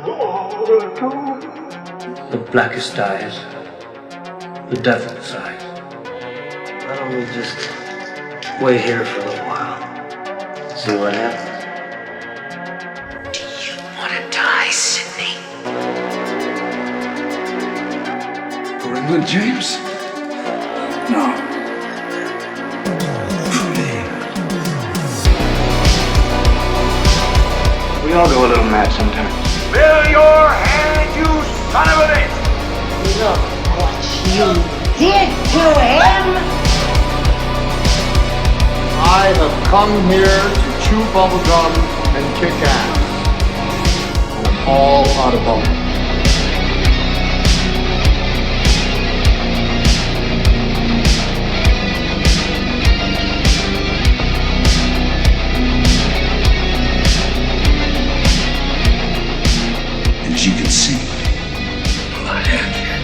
The blackest eyes, the devil's eyes. Why don't we just wait here for a little while, see what happens? Do you want to die, Sidney? For England, James? No. We all go a little mad sometimes. Fill your hand, you son of a bitch! Look what you did to him! I have come here to chew bubblegum and kick ass. And I'm all out of bubblegum. As you can see, I am here.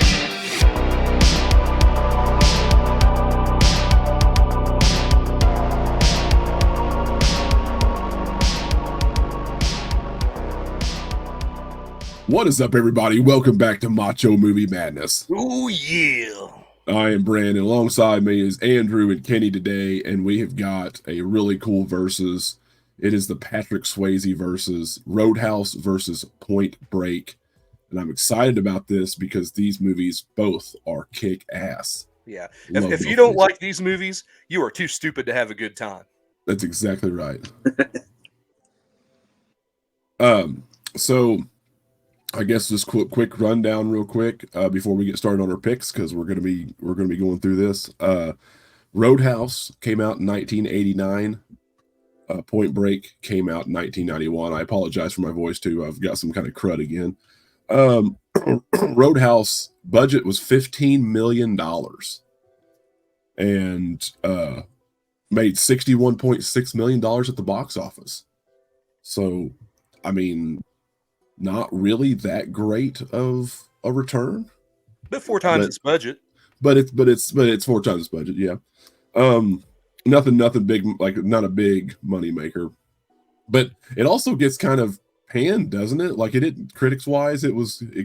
What is up, everybody? Welcome back to Macho Movie Madness. Oh, yeah. I am Brandon. Alongside me is Andrew and Kenny today, and we have got a really cool versus. It is the Patrick Swayze versus Roadhouse versus Point Break. And I'm excited about this because these movies both are kick-ass. Yeah. If you don't like these movies, you are too stupid to have a good time. That's exactly right. So I guess just quick rundown real quick before we get started on our picks, because we're gonna be going through this. Roadhouse came out in 1989. Point Break came out in 1991. I apologize for my voice too. I've got some kind of crud again. Roadhouse budget was $15 million and made $61.6 million at the box office. So, I mean, not really that great of a return. But four times its budget. But it's four times its budget, yeah. Nothing big, like not a big money maker. But it also gets kind of panned, doesn't it? Like it didn't, critics wise, it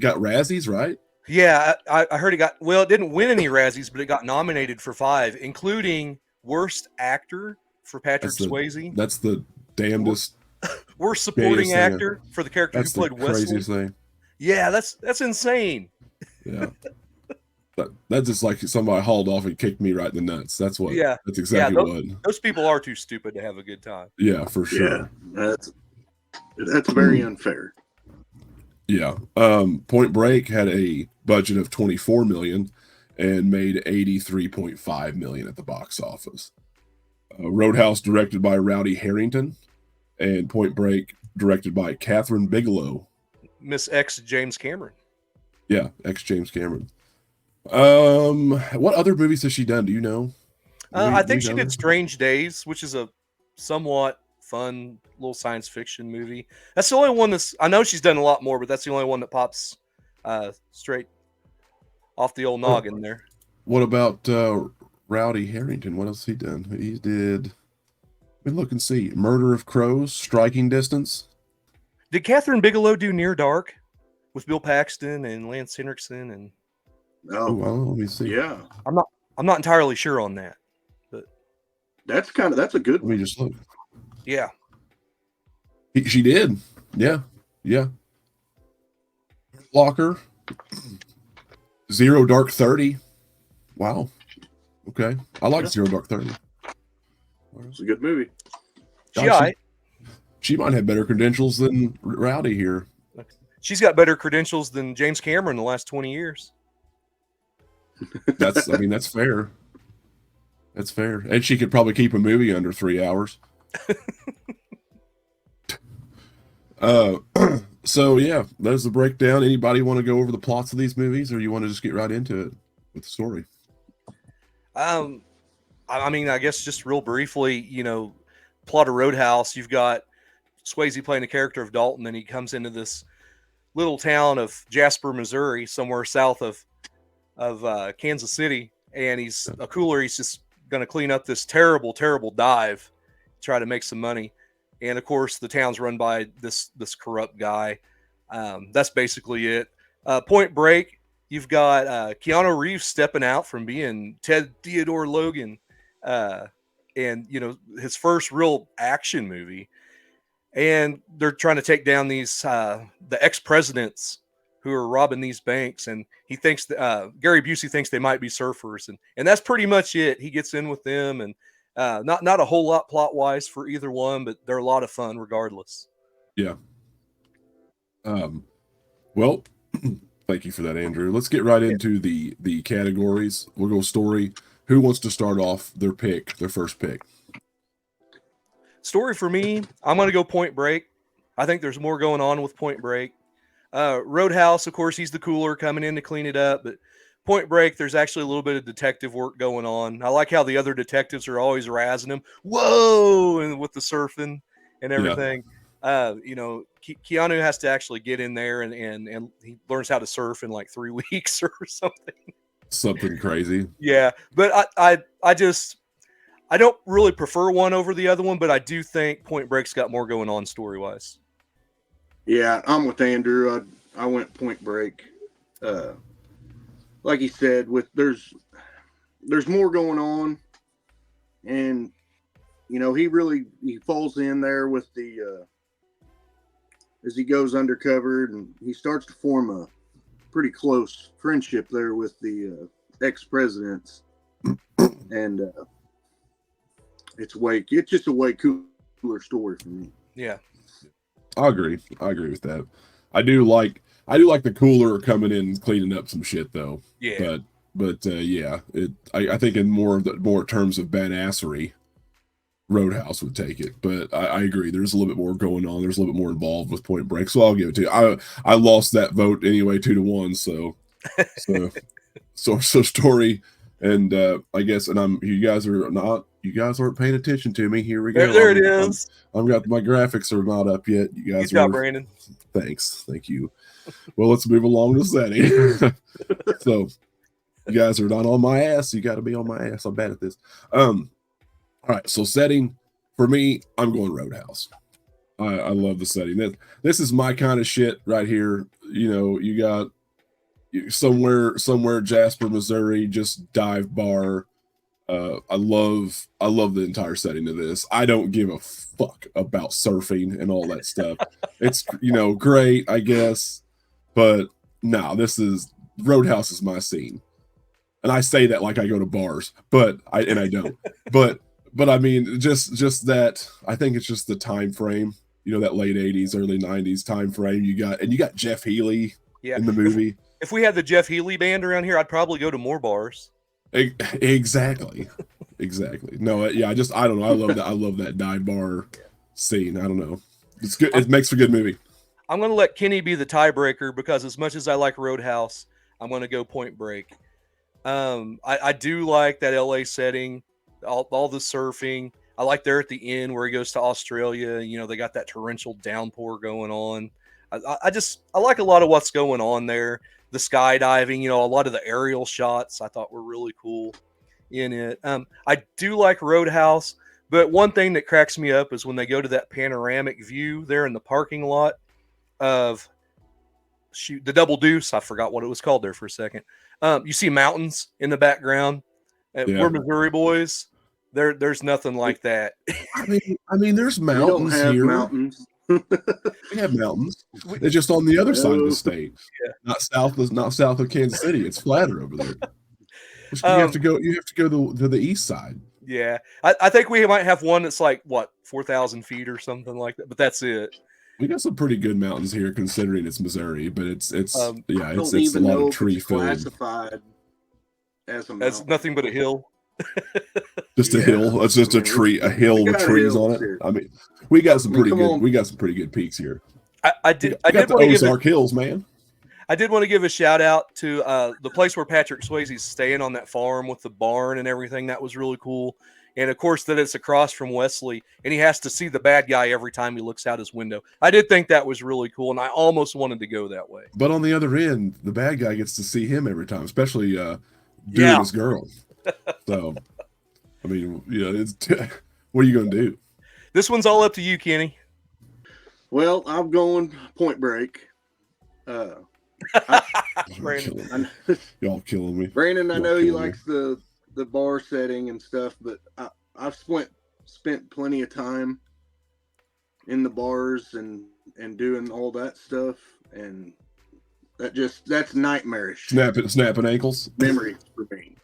got Razzies, right? Yeah, I heard it didn't win any Razzies, but it got nominated for 5, including Worst Actor for Patrick Swayze. That's the damnedest. Worst Supporting Actor for the character who played Wesley. Craziest thing. Yeah, that's insane. Yeah. That's just like somebody hauled off and kicked me right in the nuts. That's what. Yeah. That's exactly what. Those people are too stupid to have a good time. Yeah, for sure. Yeah, that's very unfair. Yeah. Point Break had a budget of $24 million and made $83.5 million at the box office. Roadhouse directed by Rowdy Harrington, and Point Break directed by Catherine Bigelow. Miss X James Cameron. Yeah, X James Cameron. What other movies has she done? Do you know? I think she did Strange Days, which is a somewhat fun little science fiction movie. That's the only one I know she's done a lot more, but that's the only one that pops straight off the old noggin there. What about Rowdy Harrington? What else has he done? He did. Let me look and see. Murder of Crows, Striking Distance. Did Catherine Bigelow do Near Dark with Bill Paxton and Lance Henriksen and? Oh, well, let me see. Yeah, I'm not entirely sure on that, but that's a good one. Let me just look. Yeah, she did. Yeah. Locker, Zero Dark 30. Wow. Okay, I like Zero Dark 30. It's a good movie. She might have better credentials than Rowdy here. She's got better credentials than James Cameron in the last 20 years. That's fair. That's fair. And she could probably keep a movie under 3 hours. So yeah, there's the breakdown. Anybody want to go over the plots of these movies, or you want to just get right into it with the story? I mean, I guess just real briefly, plot of Roadhouse, you've got Swayze playing the character of Dalton, and he comes into this little town of Jasper, Missouri, somewhere south of Kansas City, and he's a cooler. He's just going to clean up this terrible dive, try to make some money. And of course, the town's run by this corrupt guy, That's basically it. Point Break, you've got Keanu Reeves stepping out from being Ted Theodore Logan, and his first real action movie, and they're trying to take down these the ex-presidents who are robbing these banks, and he thinks Gary Busey thinks they might be surfers, and that's pretty much it. He gets in with them, and not a whole lot plot wise for either one, but they're a lot of fun regardless. Yeah. Well, thank you for that, Andrew. Let's get right into the categories. We'll go story. Who wants to start off their first pick? Story for me, I'm going to go Point Break. I think there's more going on with Point Break. Roadhouse, of course, he's the cooler coming in to clean it up, but Point Break, there's actually a little bit of detective work going on. I like how the other detectives are always razzing him. Whoa! And with the surfing and everything. Yeah. Keanu has to actually get in there and he learns how to surf in like 3 weeks or something. Something crazy. Yeah. But I don't really prefer one over the other one, but I do think Point Break's got more going on story-wise. Yeah, I'm with Andrew. I went Point Break. Like he said, there's more going on, and he falls in there with the as he goes undercover, and he starts to form a pretty close friendship there with the ex-presidents, and it's just a way cooler story for me. Yeah. I agree with that. I do like the cooler coming in and cleaning up some shit though. Yeah. But yeah, I think in more terms of badassery, Roadhouse would take it. But I agree. There's a little bit more going on. There's a little bit more involved with Point Break. So I'll give it to you. I lost that vote anyway, 2-1. So story, and I guess, and you guys aren't paying attention to me. Here we go. There it is. I've got my graphics are not up yet. You guys Good job, Brandon. Thanks. Thank you. Well, let's move along to setting. So you guys are not on my ass. You got to be on my ass. I'm bad at this. All right. So setting for me, I'm going Roadhouse. I love the setting. This is my kind of shit right here. You got somewhere Jasper, Missouri, just dive bar. I love the entire setting of this. I don't give a fuck about surfing and all that stuff. It's great, I guess, but no, Roadhouse is my scene. And I say that like I go to bars, but I don't. But I mean, just that, I think it's just the time frame, that late 80s, early 90s time frame. You got Jeff Healey in the movie. If we had the Jeff Healey band around here, I'd probably go to more bars. Exactly. No, yeah, I don't know. I love that dive bar scene. I don't know. It's good. It makes for a good movie. I'm going to let Kenny be the tiebreaker because as much as I like Roadhouse, I'm going to go Point Break. I do like that LA setting, all the surfing. I like there at the end where he goes to Australia. They got that torrential downpour going on. I like a lot of what's going on there. The skydiving, a lot of the aerial shots I thought were really cool in it. I do like Roadhouse, but one thing that cracks me up is when they go to that panoramic view there in the parking lot of the Double Deuce. I forgot what it was called there for a second. You see mountains in the background. We're Missouri boys. There's nothing like that. I mean, there's mountains here. Mountains. We have mountains. They're just on the other side of the state. Yeah. Not south of Kansas City. It's flatter over there. You have to go to the east side. Yeah. I think we might have one that's like 4,000 feet or something like that, but that's it. We got some pretty good mountains here considering it's Missouri, but it's a lot of tree filled. Classified as a mountain. That's nothing but a hill. Just a hill. It's just a hill with trees on it. Here. I mean, we got some pretty good peaks here. I did want to give Ozark Hills, man. I did want to give a shout out to the place where Patrick Swayze's staying on that farm with the barn and everything. That was really cool. And of course that it's across from Wesley and he has to see the bad guy every time he looks out his window. I did think that was really cool. And I almost wanted to go that way. But on the other end, the bad guy gets to see him every time, especially doing his girl. So, I mean, what are you going to do? This one's all up to you, Kenny. Well, I'm going Point Break. Brandon. Y'all killing me. Brandon, I Y'all know he killing me. likes the bar setting and stuff, but I've spent plenty of time in the bars and doing all that stuff, and that's nightmarish Snapping ankles. memories for me.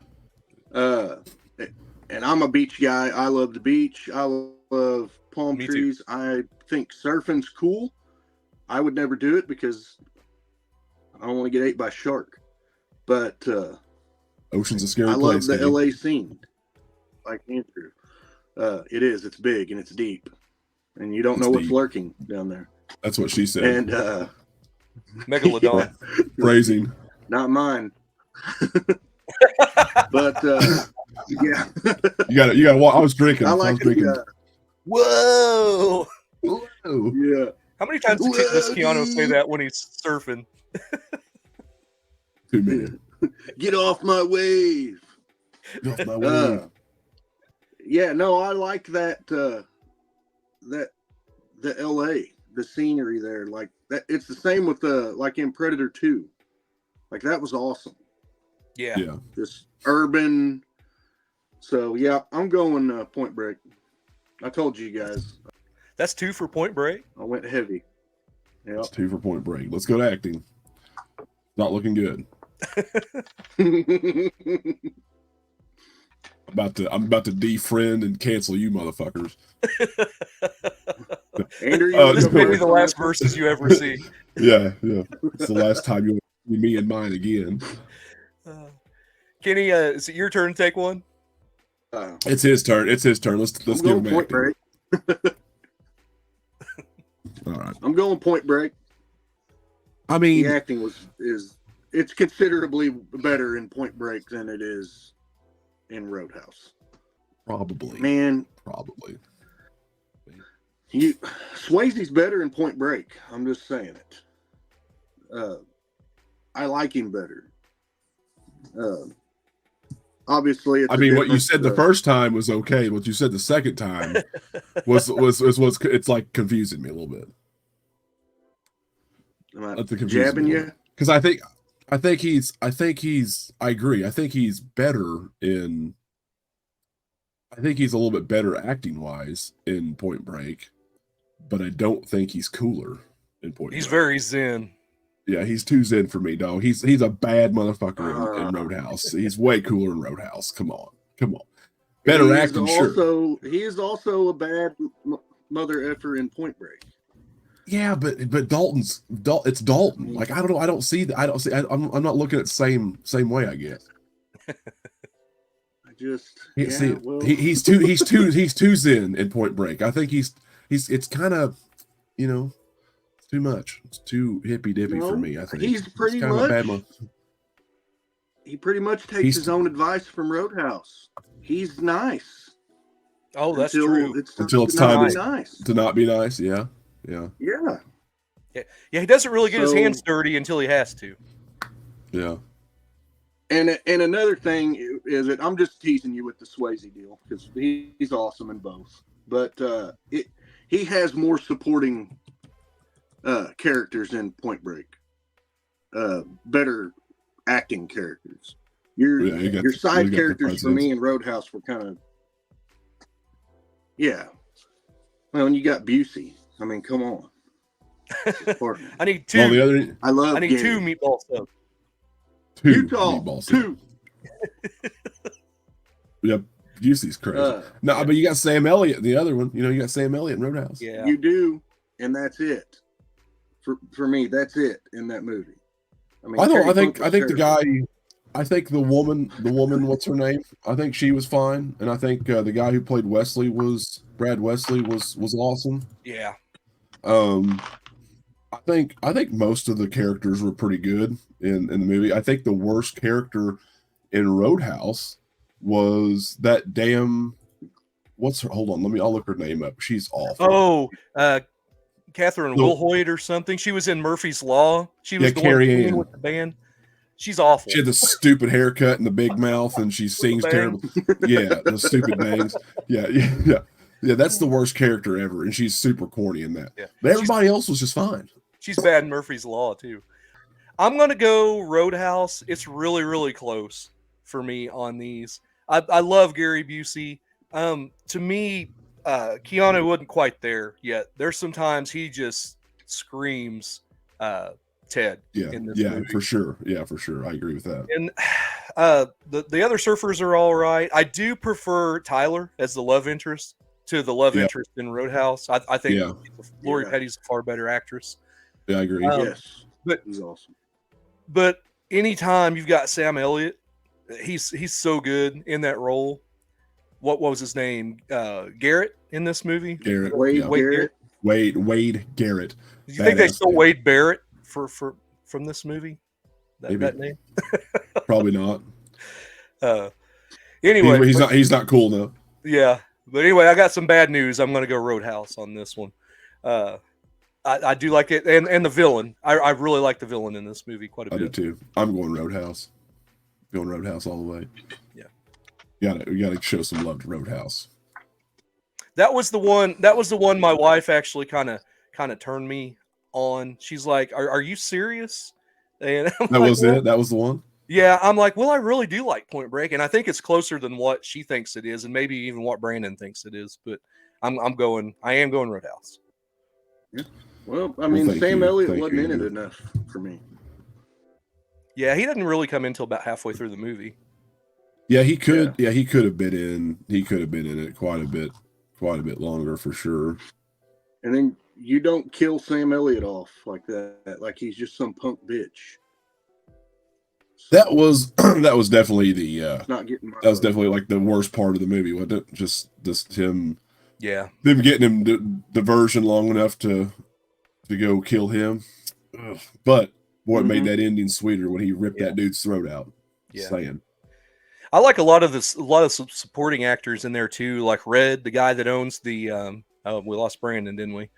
And I'm a beach guy. I love the beach. I love palm Me too. trees. I think surfing's cool. I would never do it because I don't want to get ate by a shark. But Ocean's a scary I love place. the Kenny. LA scene, like Andrew. It is. It's big and it's deep, and you don't know what's deep. lurking down there. That's what she said. And Megalodon. Phrasing. not mine. But yeah, You got to. I was drinking. I like drinking. Whoa! Whoa. Yeah. How many times does Keanu say that when he's surfing? Too many. Get off my wave. Get off my way. Yeah, no, I like that the LA, the scenery there. Like that, it's the same with like in Predator 2. Like that was awesome. Yeah. Yeah. Just urban. So yeah, I'm going Point Break. I told you guys. That's 2 for Point Break. I went heavy. Yeah. That's 2 for Point Break. Let's go to acting. Not looking good. I'm about to defriend and cancel you motherfuckers. Andrew, This may be the last verses you ever see. Yeah. It's the last time you'll see me and mine again. Kenny, is it your turn to take one? It's his turn. Let's give him Point acting. Break. All right. I'm going Point Break. I mean, The acting it's considerably better in Point Break than it is in Roadhouse. probably. Man, Probably. Swayze's better in Point Break. I'm just saying it. I like him better. Obviously, it's I mean, what you said the first time was okay. What you said the second time was it's like confusing me a little bit. Jabbing you? Because I agree. I think he's better in. I think he's a little bit better acting wise in Point Break, but I don't think he's cooler in Point Break. He's very zen. Yeah, he's too zen for me, dog. He's a bad motherfucker in Roadhouse. He's way cooler in Roadhouse. Come on. Better acting, sure. He is also a bad mother effer in Point Break. Yeah, but it's Dalton. Like I don't see. I'm not looking at the same way. I guess. He's too zen in Point Break. I think it's kind of, too much. It's too hippy dippy for me. I think he's pretty much. He pretty much takes his own advice from Roadhouse. He's nice. Oh, that's true. Until it's time to not be nice. Yeah. Yeah. Yeah, he doesn't really get his hands dirty until he has to. Yeah. And another thing is that I'm just teasing you with the Swayze deal because he's awesome in both. But he has more supporting characters in Point Break. Better acting characters. Your side characters for me in Roadhouse were kind of Well, and you got Busey. I mean, come on. I need 2. I need 2 meatball subs. 2 Utah, meatball subs. 2. Yep. Busey's crazy. No, but you got Sam Elliott, the other one. You got Sam Elliott in Roadhouse. Yeah. You do, and that's it. For me, that's it in that movie. I mean, I think the guy, I think the woman, what's her name? I think she was fine, and I think the guy who played Brad Wesley was awesome. Yeah. I think most of the characters were pretty good in the movie. I think the worst character in Roadhouse was that damn. Hold on, I'll look her name up. She's awful. Oh, Catherine Wilhoit or something. She was in Murphy's Law. She was the Carrie one with the band. She's awful. She had the stupid haircut and the big mouth, and she sings terrible. Yeah, the stupid bangs. Yeah. That's the worst character ever, and she's super corny in that. Yeah. But everybody else was just fine. She's bad in Murphy's Law too. I'm gonna go Roadhouse. It's really, really close for me on these. I love Gary Busey. To me, Keanu wasn't quite there yet. There's sometimes he just screams Ted Yeah, in this yeah, movie. for sure. Yeah, for sure. I agree with that. And the other surfers are all right. I do prefer Tyler as the love interest to the love Yeah, interest in Roadhouse. I think yeah, Lori Yeah. Petty's a far better actress. yeah. I agree. Yes. But He's awesome. but anytime you've got Sam Elliott, he's so good in that role. What was his name? Garrett in this movie. Garrett, Wade yeah. Garrett. Wade Garrett. Do you think they Badass stole name. Wade Barrett from this movie? Maybe. That name. Probably not. Anyway, He's not cool enough. yeah. But anyway, I got some bad news. I'm going to go Roadhouse on this one. I do like it, and the villain. I really like the villain in this movie quite a I do bit. too. I'm going Roadhouse. Going Roadhouse all the way. Yeah. We gotta show some love to Roadhouse. That was the one. That was the one my wife actually kind of turned me on. She's like, "Are you serious?" And I'm That like, was "Well, it. That was the one. yeah." I'm like, "Well, I really do like Point Break, and I think it's closer than what she thinks it is, and maybe even what Brandon thinks it is." But I am going Roadhouse. Well, I mean, thank Sam you. Elliott Thank wasn't you, in it Andrew. enough for me. Yeah, he didn't really come in until about halfway through the movie. Yeah, he could. Yeah, he could have been in. He could have been in it quite a bit longer for sure. And then you don't kill Sam Elliott off like that, like he's just some punk bitch. That was definitely the. Not getting my That was vote. definitely like the worst part of the movie, wasn't it? Just him. Yeah, Them getting him diversion long enough to go kill him. Ugh. But boy, it made that ending sweeter when he ripped that dude's throat out. Yeah. Saying. I like a lot of supporting actors in there too, like Red, the guy that owns the. We lost Brandon, didn't we?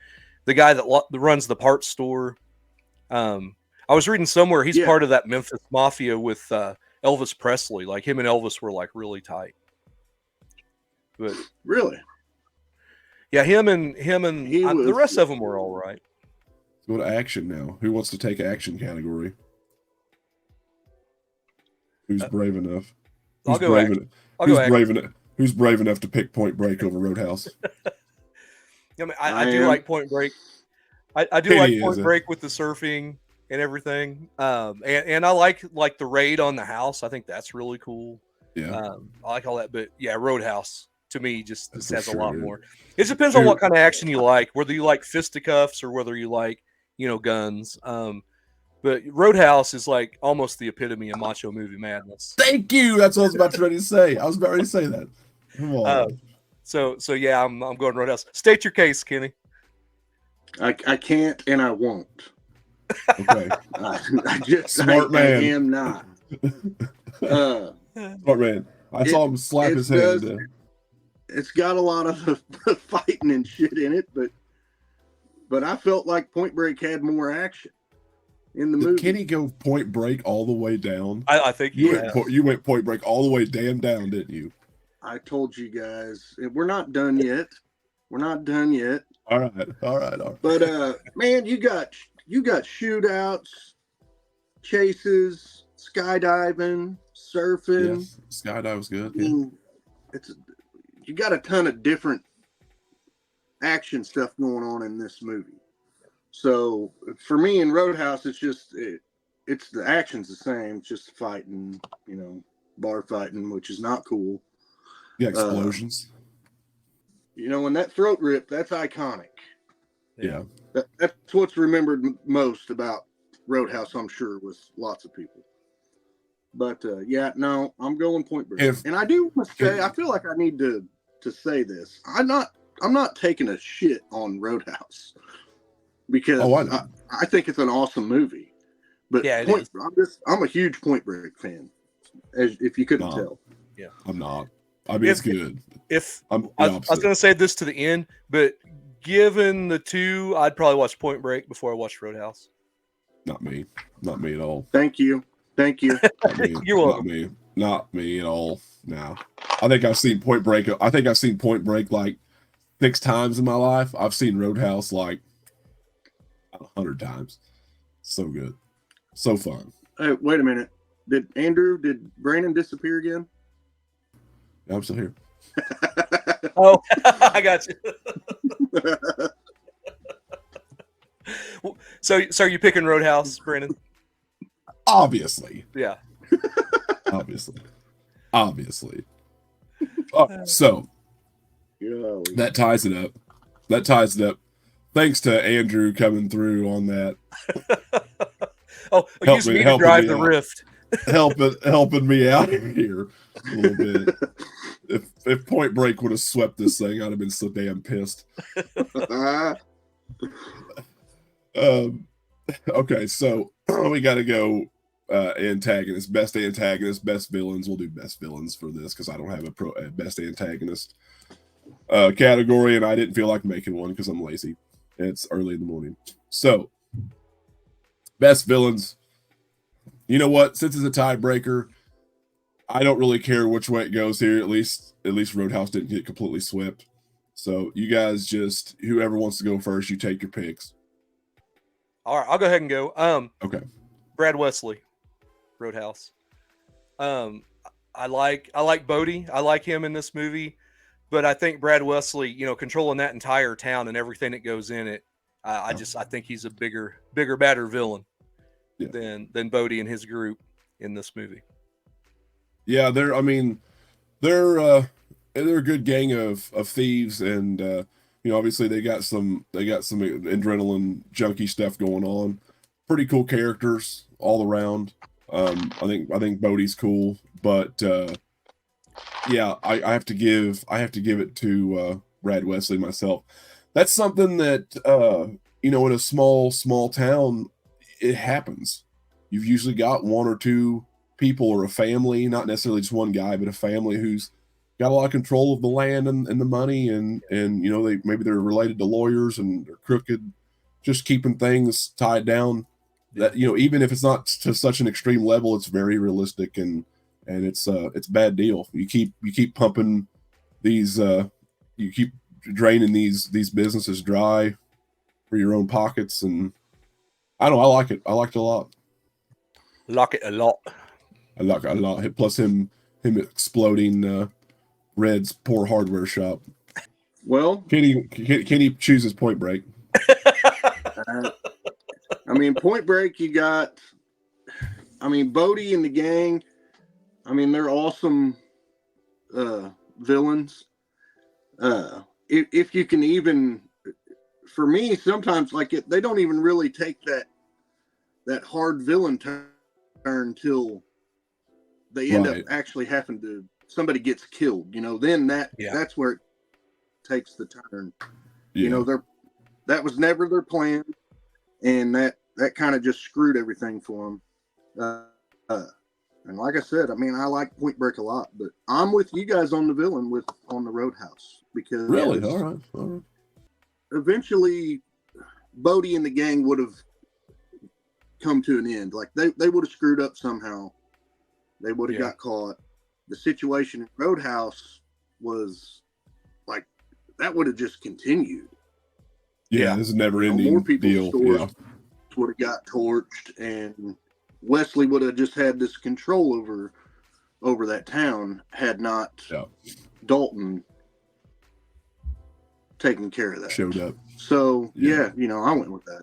The guy that runs the parts store. I was reading somewhere he's part of that Memphis Mafia with Elvis Presley. Like him and Elvis were like really tight. But Really? yeah, him and the rest of them were all right. Let's go to action now. Who wants to take action category? Who's brave enough? I'll go action. Who's brave enough to pick Point Break over Roadhouse? I mean, I do like Point Break. I do like Point Break with the surfing and everything. And I like the raid on the house. I think that's really cool. Yeah. I like all that, but yeah, Roadhouse to me just has a lot yeah. more. It depends on what kind of action you like, whether you like fisticuffs or whether you like, guns. But Roadhouse is like almost the epitome of macho movie madness. Thank you. That's what I was about to say. I was about to say that. Come on. So yeah, I'm going Roadhouse. State your case, Kenny. I can't and I won't. Okay. Smart man. I am not. Smart man. I saw him slap his hand. It's got a lot of fighting and shit in it, but I felt like Point Break had more action in the movie. Did Kenny go Point Break all the way down? I think you went Point Break all the way down, didn't you? I told you guys we're not done yet. We're not done yet. All right. But man, you got shootouts, chases, skydiving, surfing. Yes, skydive was good. I mean, you got a ton of different action stuff going on in this movie. So for me in Roadhouse, it's just it's the action's the same. It's just fighting, bar fighting, which is not cool. Yeah, explosions. When that throat rip, that's iconic. Yeah. That's what's remembered most about Roadhouse, I'm sure, with lots of people. But I'm going Point Break. And I do want to say, I feel like I need to say this. I'm not taking a shit on Roadhouse because I think it's an awesome movie. But yeah, I'm a huge Point Break fan, if you couldn't tell. Yeah, I'm not. I mean, it's good. I was going to say this to the end, but given the two, I'd probably watch Point Break before I watch Roadhouse. Not me at all. Thank you. You're welcome. Not me at all. No, I think I've seen Point Break. Like 6 times in my life. I've seen Roadhouse like 100 times. So good. So fun. Hey, wait a minute. Did Brandon disappear again? I'm still here. Oh, I got you. So are you picking Roadhouse, Brandon? Obviously. Yeah. Obviously. So that ties it up. Thanks to Andrew coming through on that. Use me to drive the rift. helping me out here a little bit. If Point Break would have swept this thing, I'd have been so damn pissed. Okay, so we got to go antagonist, best villains. We'll do best villains for this because I don't have a best antagonist category, and I didn't feel like making one because I'm lazy. It's early in the morning. So, best villains. You know what? Since it's a tiebreaker, I don't really care which way it goes here. At least Roadhouse didn't get completely swept. So you guys just, whoever wants to go first, you take your picks. All right, I'll go ahead and go. Okay. Brad Wesley, Roadhouse. I like Bodie. I like him in this movie, but I think Brad Wesley, controlling that entire town and everything that goes in it, I think he's a bigger, badder villain than Bodie and his group in this movie. Yeah, they're a good gang of thieves, and obviously they got some adrenaline junkie stuff going on. Pretty cool characters all around. I think Bodie's cool, but yeah, I have to give it to Brad Wesley myself. That's something that in a small town, it happens. You've usually got one or two people or a family, not necessarily just one guy, but a family who's got a lot of control of the land and the money, and they're related to lawyers and they're crooked, just keeping things tied down. That even if it's not to such an extreme level, it's very realistic, and it's a bad deal. You keep pumping these, you keep draining these businesses dry for your own pockets, and I like it. I liked it a lot. Like it a lot. I like it a lot. Plus him exploding Red's poor hardware shop. Well, can he choose his Point Break? Point Break, you got, Bodie and the gang. They're awesome villains. If you can even, for me, sometimes they don't even really take that hard villain turn till they end up actually having to, somebody gets killed, then that's where it takes the turn. That was never their plan, and that kind of just screwed everything for them. And like I said, I like Point Break a lot, but I'm with you guys on the villain on the Roadhouse, because really, all right. Eventually Bodie and the gang would have come to an end. They would have screwed up somehow. They would have got caught. The situation in Roadhouse was that would have just continued. Yeah, this is a never-ending more people's deal. stores would have got torched, and Wesley would have just had this control over that town had not Dalton taken care of that. Showed up. So I went with that.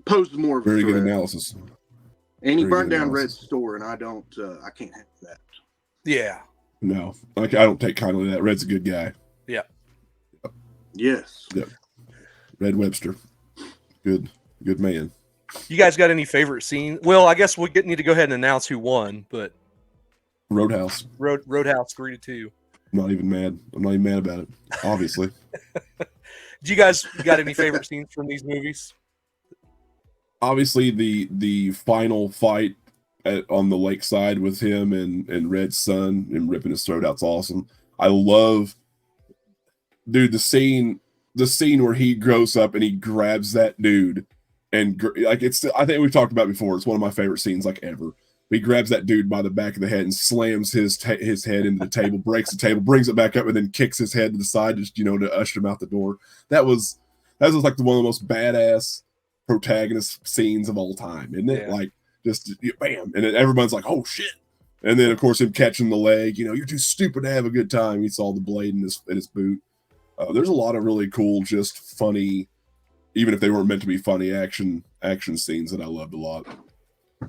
Posed more of a very threat. good analysis. And he burned down Red's store, and I can't have that. Yeah. No, I don't take kindly to that. Red's a good guy. Yeah. Yes. Yep. Red Webster. Good man. You guys got any favorite scenes? Well, I guess we need to go ahead and announce who won, but Roadhouse. Roadhouse 3-2. I'm not even mad about it, obviously. Do you guys got any favorite scenes from these movies? Obviously, the final fight on the lakeside with him and Red's son and ripping his throat out's awesome. I love, dude, the scene where he grows up and he grabs that dude and I think we've talked about it before. It's one of my favorite scenes ever. He grabs that dude by the back of the head and slams his head into the table, breaks the table, brings it back up, and then kicks his head to the side just to usher him out the door. That was one of the most badass protagonist scenes of all time, isn't it? Yeah. Like just bam, and then everyone's like, "Oh shit!" And then of course him catching the leg. You're too stupid to have a good time. He saw the blade in his boot. There's a lot of really cool, just funny, even if they weren't meant to be funny, action scenes that I loved a lot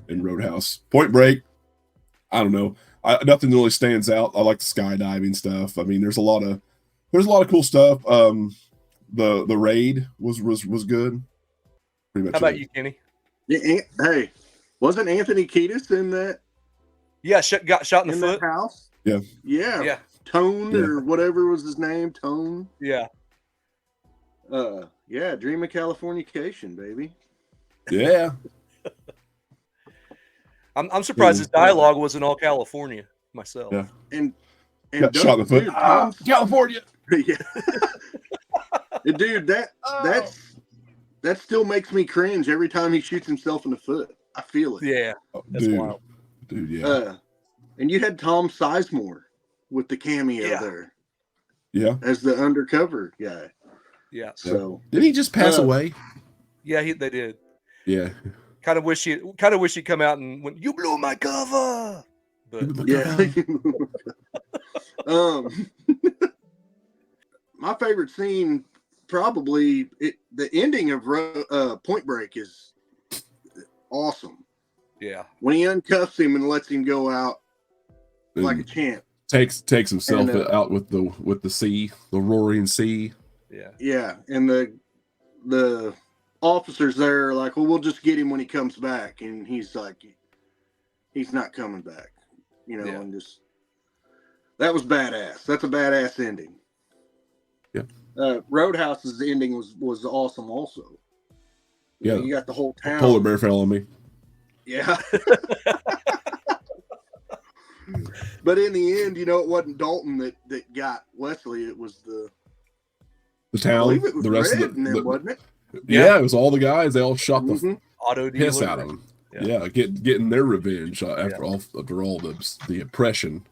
in Roadhouse. Point Break, I don't know. Nothing really stands out. I like the skydiving stuff. I mean, there's a lot of cool stuff. The raid was good. Pretty much. How about you, Kenny? Yeah, hey, wasn't Anthony Kiedis in that? Yeah, got shot in the foot. That house. Yeah. Yeah. Tone or whatever was his name. Tone. Yeah. Yeah. Dream of Californication, baby. Yeah. I'm surprised his dialogue wasn't all California myself. Yeah. And got shot in the foot. Dude, California. Yeah. And dude, that still makes me cringe every time he shoots himself in the foot. I feel it. Yeah. That's wild. Dude, yeah. And you had Tom Sizemore with the cameo there. Yeah. As the undercover guy. Yeah. So did he just pass away? Yeah, they did. Yeah. Kind of wish he'd come out and went, "You blew my cover." But yeah. My favorite scene, probably the ending of Point Break, is awesome. Yeah. When he uncuffs him and lets him go out like a champ. Takes himself out with the sea, the roaring sea. Yeah. Yeah, and the officers there are like, well, we'll just get him when he comes back, and he's like, he's not coming back, and just that was badass. That's a badass ending. Yeah. Roadhouse's ending was awesome also. Yeah, you got the whole town. Polar bear fell on me. Yeah. But in the end, it wasn't Dalton that got Wesley. It was the town. I believe it was the rest Red of the wasn't it? Yeah, it was all the guys. They all shot the auto piss out of him. Yeah, getting their revenge after all the oppression.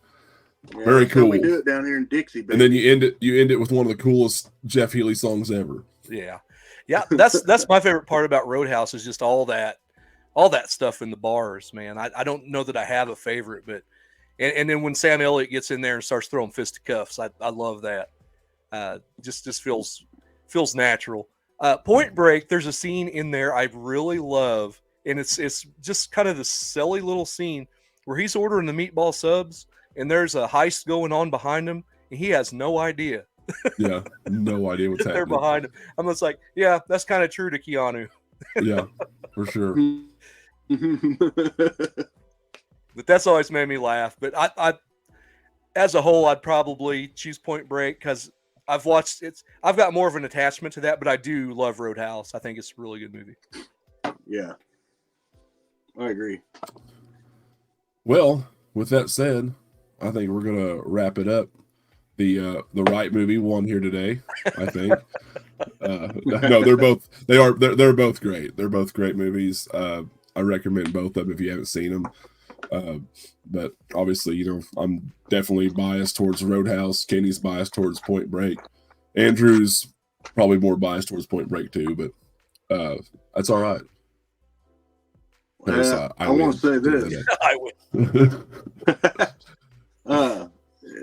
Yeah, very cool. We do it down here in Dixie, baby. And then you end it with one of the coolest Jeff Healey songs ever. Yeah. That's my favorite part about Roadhouse is just all that stuff in the bars, man. I don't know that I have a favorite, but and then when Sam Elliott gets in there and starts throwing fisticuffs, I love that. Just feels natural. Point Break, there's a scene in there I really love, and it's just kind of this silly little scene where he's ordering the meatball subs, and there's a heist going on behind him, and he has no idea. Yeah, no idea what's They're happening. behind him. I'm just like, yeah, that's kind of true to Keanu. Yeah, for sure. But that's always made me laugh. But I as a whole, I'd probably choose Point Break because I've watched it. I've got more of an attachment to that, but I do love Roadhouse. I think it's a really good movie. Yeah, I agree. Well, with that said, I think we're gonna wrap it up. The right movie won here today, I think. No, they're both great. They're both great movies. I recommend both of them if you haven't seen them. But obviously, I'm definitely biased towards Roadhouse. Kenny's biased towards Point Break. Andrew's probably more biased towards Point Break too, but that's all right. I want to say this. I would.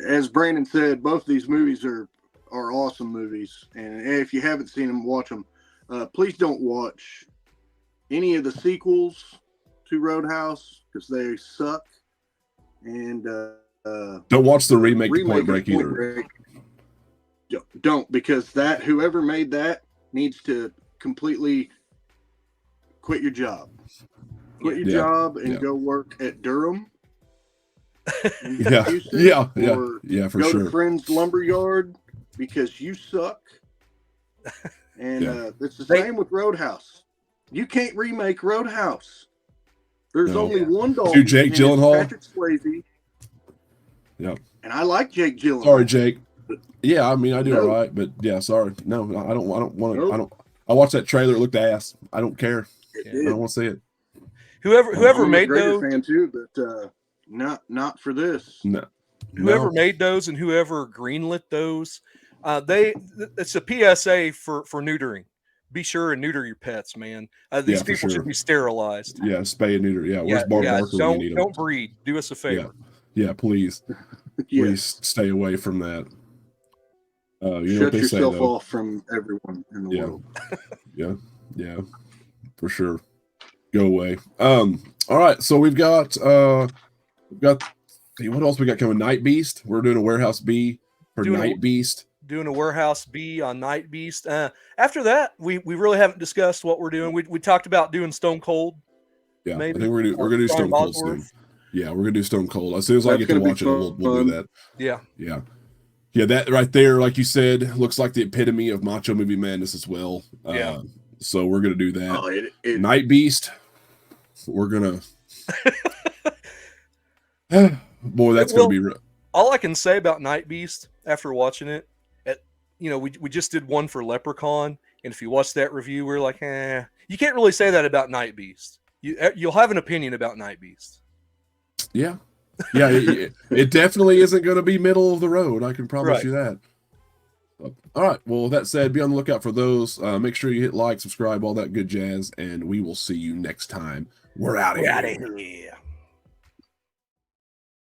As Brandon said, both these movies are awesome movies, and if you haven't seen them, watch them. Please don't watch any of the sequels to Roadhouse because they suck. And don't watch the remake to Point Break either. Don't, because whoever made that needs to completely quit your job. Quit your job and go work at Durham. Yeah, for go sure. to Friends Lumberyard because you suck. And it's the same with Roadhouse. You can't remake Roadhouse. There's only one dog. Dude, Jake Gyllenhaal. Patrick Swayze. Yeah. And I like Jake Gyllenhaal. Sorry, Jake. Yeah, I mean I do all right, but yeah, sorry. No, I don't want to. I watched that trailer. It looked ass. I don't care. I don't want to see it. Whoever made those, those, fan too, but not for this. No. Whoever made those and whoever greenlit those, it's a PSA for neutering. be sure and neuter your pets, man. These Yeah, for people sure. should be sterilized. Yeah, spay and neuter. Yeah, where's Yeah, Barb yeah. Barker when you need him? Don't breed. Do us a Yeah, favor. yeah, please, Yes. please stay away from that. You know what Shut they say yourself though. off from everyone in the Yeah. world. Yeah, for sure. Go away. All right, so we've got what else we got coming? Night Beast. We're doing a Warehouse B for Doing a- Night Beast. Doing a Warehouse B on Night Beast. After that, we really haven't discussed what we're doing. We talked about doing Stone Cold. Yeah, Maybe. I think we're gonna do Brian Stone Cold soon. Bosworth. Yeah, we're gonna do Stone Cold as soon as I That's get to gonna be watch it. We'll do fun. that. Yeah. Yeah. That right there, like you said, looks like the epitome of Macho movie madness as well. Yeah. So we're gonna do that. Oh, Night Beast. We're gonna. Boy, that's gonna be. All I can say about Night Beast after watching it, we just did one for Leprechaun, and if you watch that review, we're like, you can't really say that about Night Beast. You'll have an opinion about Night Beast. Yeah. It definitely isn't going to be middle of the road. I can promise you that. All right. Well, with that said, be on the lookout for those. Make sure you hit like, subscribe, all that good jazz, and we will see you next time. We're out of here.